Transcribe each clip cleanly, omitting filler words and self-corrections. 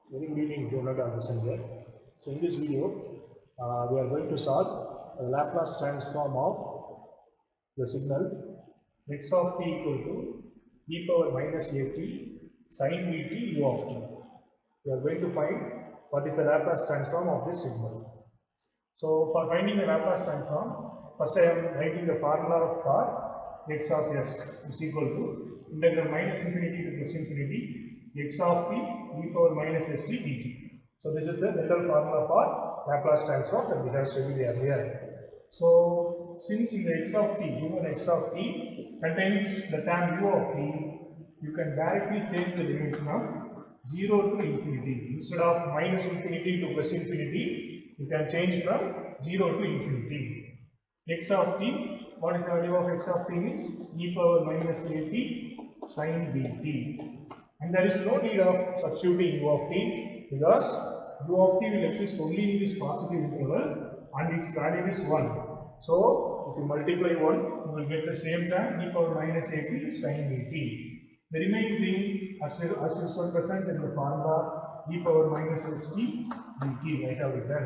Very good evening, Jonathan Anderson here. So in this video, we are going to solve the Laplace transform of the signal x of t equal to e power minus at sin bt u of t. We are going to find what is the Laplace transform of this signal. So for finding the Laplace transform, first I am writing the formula for x of s is equal to integral minus infinity to plus infinity x of t e power minus st dt. So this is the general formula for Laplace transform that we have studied earlier. So since in the x of t, given x of t contains the term u of t, you can directly change the limit from 0 to infinity. Instead of minus infinity to plus infinity, you can change from 0 to infinity. X of t, what is the value of x of t means e power minus at sin bt. And there is no need of substituting u of t because u of t will exist only in this positive interval and its value is 1. So if you multiply 1, you will get the same term e power minus at sin bt. The remaining thing as usual present in the formula e power minus st dt I have written.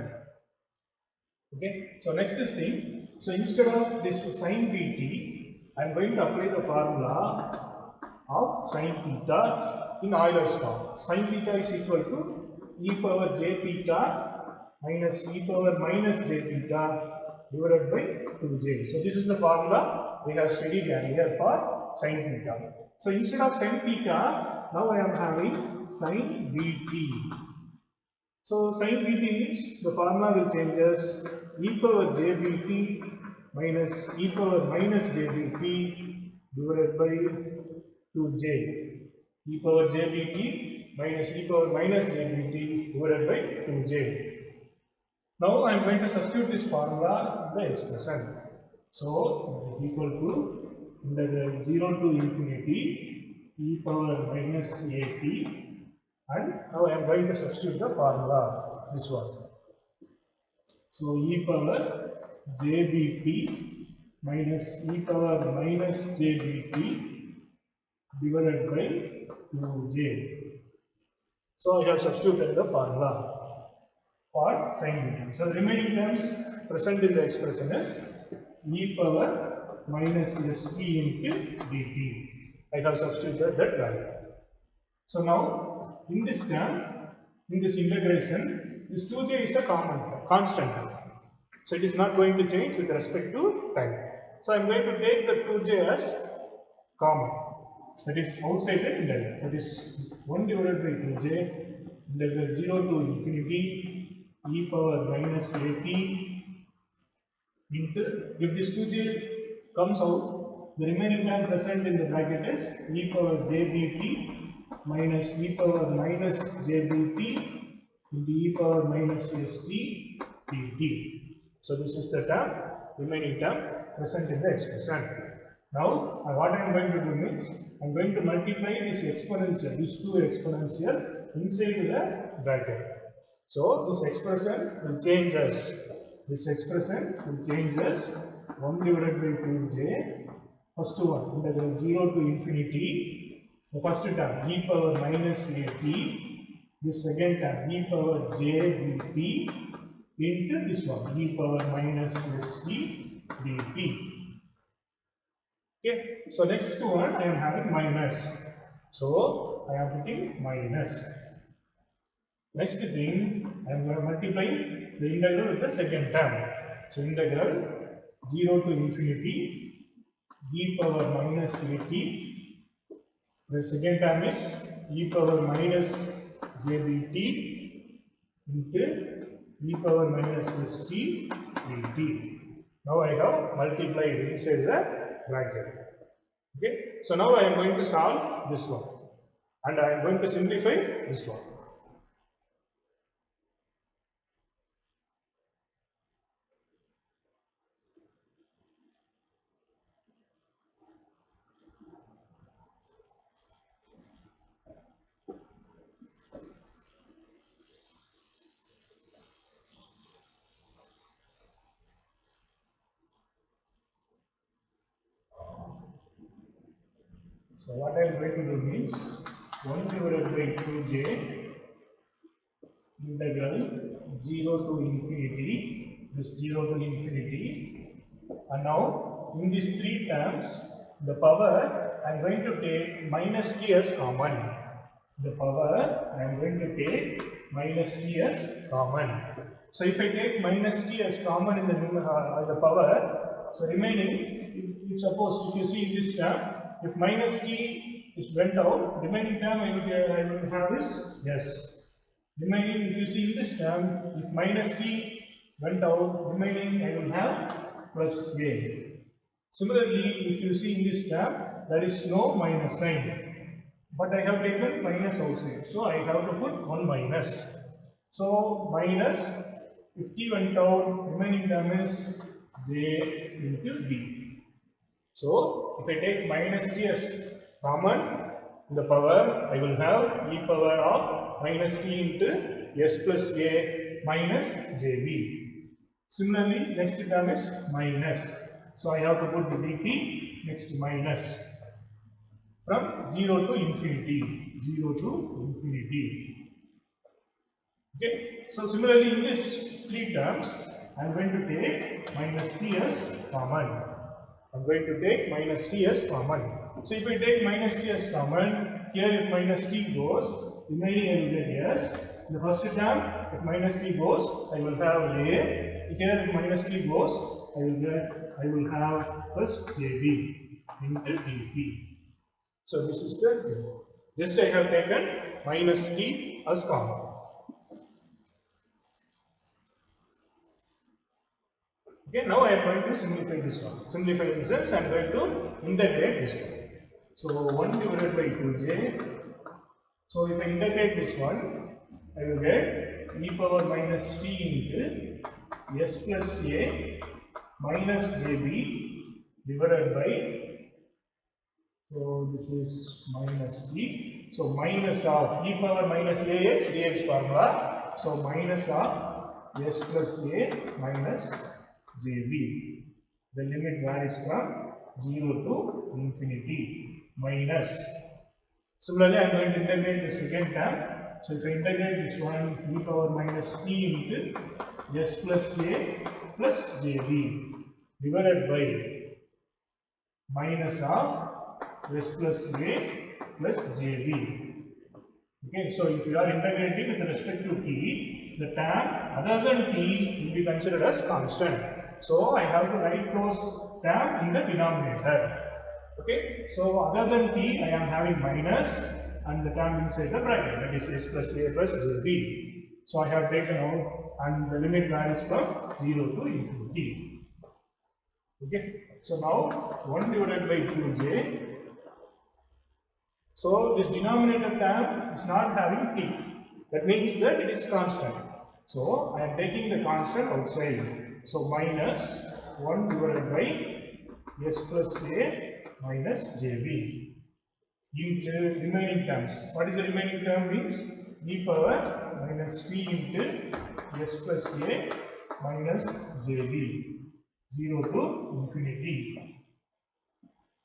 Okay, so next is thing. So instead of this sin bt, I am going to apply the formula of sin theta in Euler's form. Sin theta is equal to e power j theta minus e power minus j theta divided by 2j. So this is the formula we have studied earlier for sin theta. So instead of sin theta, now I am having sin bt. So sin bt means the formula will changes e power j bt minus e power minus j bt divided by 2j. E power j bt minus e power minus j bt divided by 2j. Now I am going to substitute this formula in the expression. So it is equal to integral 0 to infinity e power minus at, and now I am going to substitute the formula, this one. So e power j bt minus e power minus j bt divided by 2j. So I have substituted the formula for sin bt. So the remaining terms present in the expression is e power minus st into dt. I have substituted that value. So now in this term, in this integration, this 2j is a constant. So it is not going to change with respect to time. So I am going to take the 2j as common. That is outside the integral. That is 1 divided by 2j integral 0 to infinity e power minus at into, if this 2j comes out, the remaining term present in the bracket is e power j bt minus e power minus j bt into e power minus st dt. So this is the term, remaining term present in the expression. Now what I am going to do is, I am going to multiply this exponential, these two exponential inside the bracket. So this expression will change as, this expression will change as 1 divided by 2j, first one integral 0 to infinity, the first term e power minus at, this second term e power j bt into this one e power minus st dt. Okay, so next one I am having minus. So I am putting minus. Next thing, I am going to multiply the integral with the second term. So integral 0 to infinity e power minus at. The second term is e power minus j bt into e power minus st dt. Now I have multiplied inside the bracket. Okay, so now I am going to solve this one, and I am going to simplify this one. So what I am going to do means 1 divided by 2j integral 0 to infinity, this 0 to infinity, and now in these three terms, the power I am going to take minus t as common. The power I am going to take minus t as common. So if I take minus t as common in the power, so remaining, suppose if you see in this term, if minus t is went out, remaining term I will have is yes. Remaining, if you see in this term, if minus t went out, remaining I will have plus a. Similarly, if you see in this term, there is no minus sign, but I have taken minus outside, so I have to put 1 minus. So minus, if t went out, remaining term is j into b. So if I take minus t as common in the power, I will have e power of minus t into s plus a minus jb. Similarly, next term is minus. So I have to put the dt next to minus from 0 to infinity. 0 to infinity. Okay. So similarly in these three terms, I am going to take minus t as common. I am going to take minus t as common. So if I take minus t as common, here if minus t goes, remaining I will get s. In the first term, if minus t goes, I will have a. Here if minus t goes, I will have plus jb into dt. So this is the just I have taken minus t as common. Okay, now I am going to simplify this one. Simplify in the sense I am going to integrate this one. So 1 divided by 2j. So if I integrate this one, I will get e power minus t into s plus a minus jb divided by, so this is minus t. So minus of e power minus ax dx formula. So minus of s plus a minus jb. The limit varies from 0 to infinity minus. Similarly, I am going to integrate the second term. So if I integrate this one, e power minus t into s plus a plus jb divided by minus of s plus a plus jb. Okay, so if you are integrating with respect to t, the term other than t will be considered as constant. So I have to write those term in the denominator. Okay, so other than t, I am having minus and the term inside the bracket, that is s plus a plus jb. So I have taken out and the limit varies from 0 to infinity. Okay, so now 1 divided by 2j. So this denominator term is not having t. That means that it is constant. So I am taking the constant outside. So minus 1 divided by s plus a minus jb into remaining terms. What is the remaining term means? E power minus t into s plus a minus jb 0 to infinity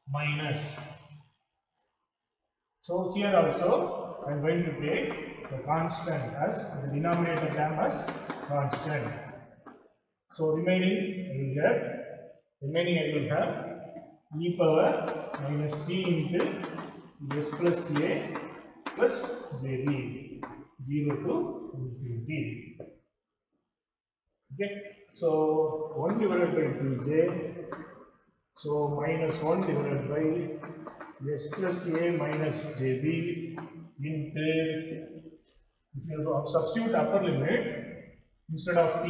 minus. So here also I am going to take the constant as the denominator term as constant. So remaining I will have e power minus t into s plus a plus jb 0 to infinity. Okay, so 1 divided by 2j. So minus 1 divided by s plus a minus jb into, if you substitute upper limit, instead of t,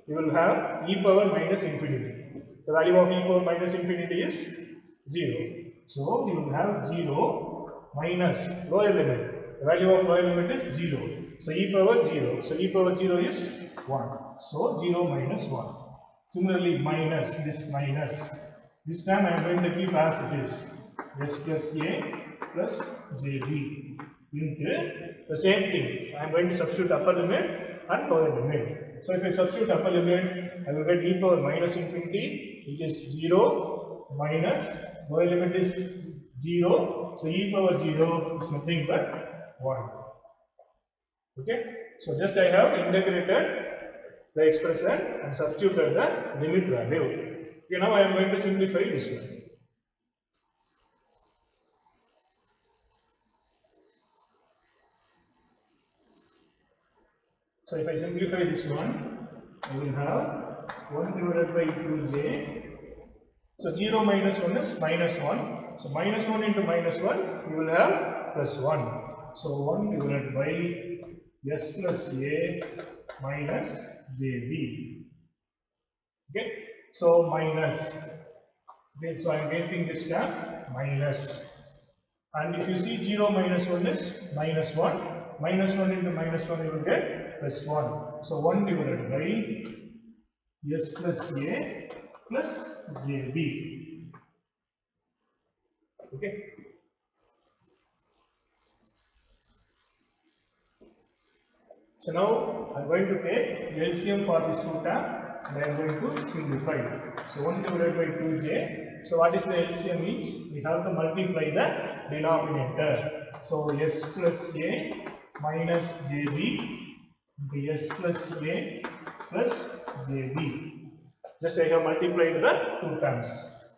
you will have e power minus infinity. The value of e power minus infinity is 0. So you will have 0 minus lower limit. The value of lower limit is 0. So e power 0. So e power 0 is 1. So 0 minus 1. Similarly, minus this minus. This time I am going to keep as it is. S plus a plus jb into the same thing. I am going to substitute upper limit and lower limit. So if I substitute upper limit, I will get e power minus infinity, which is 0 minus lower limit is 0. So e power 0 is nothing but 1. Okay. So just I have integrated the expression and substituted the limit value. Okay, now I am going to simplify this one. So if I simplify this one, I will have 1 divided by 2j. So 0 minus 1 is minus 1. So minus 1 into minus 1, you will have plus 1. So 1 divided by s plus a minus jb. Okay. So minus. Okay. So I am getting this term minus. And if you see 0 minus 1 is minus 1. Minus 1 into minus 1, you will get plus 1. So 1 divided by s plus a plus jb. Okay. So now I am going to take LCM for this two term and I am going to simplify. So 1 divided by 2j. So what is the LCM means? We have to multiply the denominator. So s plus a minus jb into s plus a plus jb. Just I have multiplied the two terms.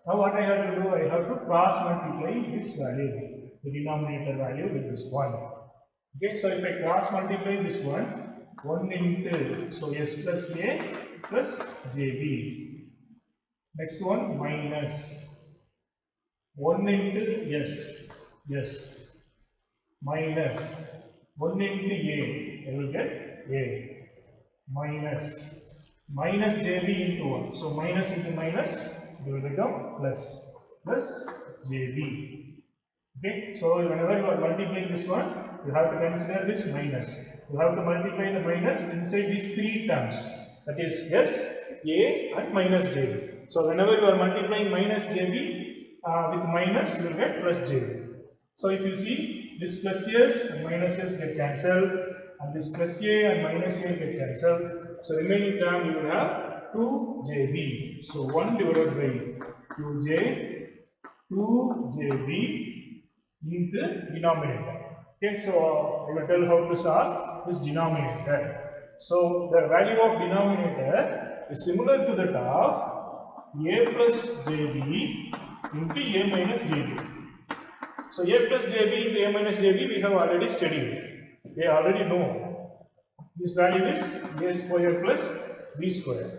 Now what I have to do, I have to cross multiply this value, the denominator value with this one. Okay, so if I cross multiply this one, 1 into, so s plus a plus jb. Next one minus 1 into s, minus 1 into a, I will get a, minus jb into 1. So minus into minus, it will become plus jb. Okay, so whenever you are multiplying this one, you have to consider this minus. You have to multiply the minus inside these three terms. That is s, a and minus jb. So whenever you are multiplying minus jb with minus, you will get plus jb. So if you see, this plus s and minus s get cancelled, and this plus a and minus a get cancelled. So remaining term you will have 2jb. So 1 divided by 2jb into denominator. Okay, so I will tell how to solve this denominator. So the value of denominator is similar to that of a plus jb into a minus jb. So a plus jb into a minus jb we have already studied. We already know. This value is a square plus b square.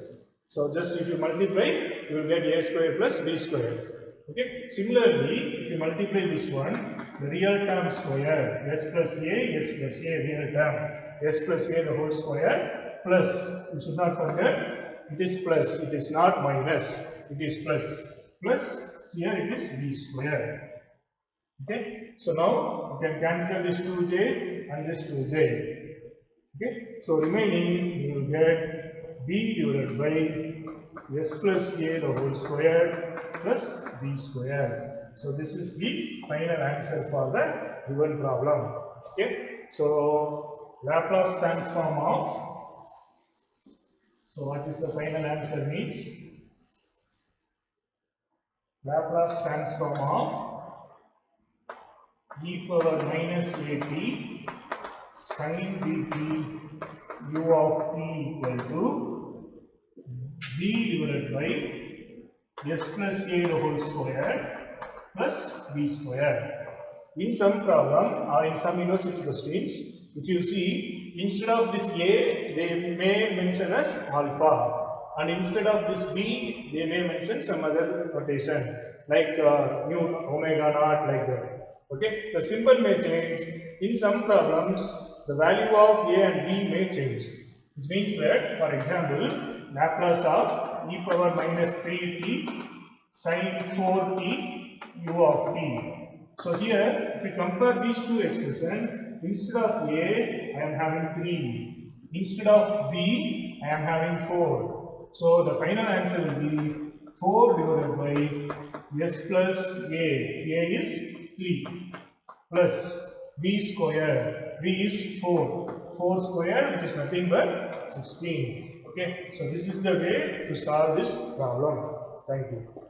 So just if you multiply, you will get a square plus b square. Okay. Similarly, if you multiply this one, the real term square, s plus a real term, s plus a the whole square plus, you should not forget, it is plus, it is not minus, it is plus, plus here it is b square. Okay. So now you can cancel this 2j and this 2j. Okay. So remaining you will get b divided by s plus a the whole square plus b square. So this is the final answer for the given problem. Okay. So Laplace transform of, so what is the final answer means? Laplace transform of e power minus at sin dt u of t equal to b divided by s plus a the whole square plus b square. In some problem or in some university questions, if you see, instead of this a, they may mention as alpha, and instead of this b, they may mention some other notation like mu omega naught, like that. Okay, the symbol may change. In some problems, the value of a and b may change, which means that, for example, Laplace of e power minus 3t sin 4t u of t. So here, if we compare these two expressions, instead of a, I am having 3. Instead of b, I am having 4. So the final answer will be 4 divided by s plus a. A is 3 plus b square. B is 4. 4 square, which is nothing but 16. Okay. So this is the way to solve this problem. Thank you.